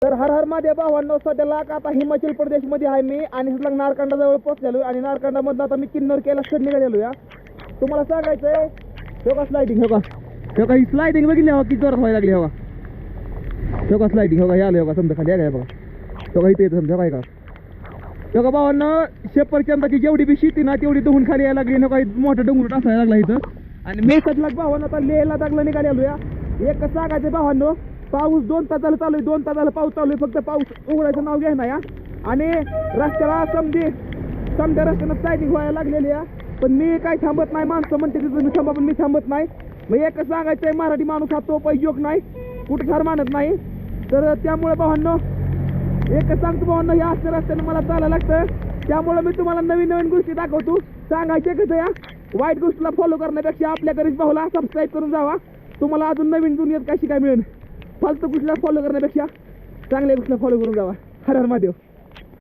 तर हर हर महादेव भावांनो, सध्याला आता हिमाचल प्रदेशमध्ये आहे मी आणि नारकंडा जवळ पोहोचलेलो आणि नारकंडामधून आता मी किन्नर केला स्टड निघालेलो या. तुम्हाला सांगायचंय हो स्लायडिंग, हो का ही स्लायडिंग बघितली हो किती जोरात व्हायला लागली. हो का स्लायडिंग, हो का हे आलं, हो का समजा खाली आहे बघा. हो का इथे येतं समजा काय का. हो का भावांनो, शेपरचंदाची जेवढी बी शेती ना तेवढी धुवून खाली यायला लागली. हो का मोठा डोंगर टासायला लागला इथं आणि मी सध्या भावांनो आता लेहला दागला निघालेलो या. एक सांगायचं भावांनो, पाऊस 2 तास झालं चालू आहे, 2 तास झालं पाऊस चालू आहे, फक्त पाऊस उघडायचं नाव घ्या ना या. आणि रस्त्याला समजा रस्त्यानं स्लायडिंग व्हायला लागलेली आहे. पण मी काय थांबत नाही, माणसं म्हणते तिथं मी थांबा, पण मी थांबत नाही. मग एकच सांगायचंय, मराठी माणूस हा तो पाहिजे योग नाही, कुठं फार मानत नाही. तर त्यामुळे भावांनो एकच सांगतो भावांनो, या अशा रस्त्यानं मला चालायला लागतं. त्यामुळे मी तुम्हाला नवीन नवीन गोष्टी दाखवतो. सांगायचे कसं या, वाईट गोष्टीला फॉलो करण्यापेक्षा आपल्या घरीच भाऊला सबस्क्राईब करून जावा. तुम्हाला अजून नवीन दुनियेत कशी काय मिळेल. फालतू गोष्टीला फॉलो करण्यापेक्षा चांगल्या गोष्टीला फॉलो करून जावा. हर हर महादेव.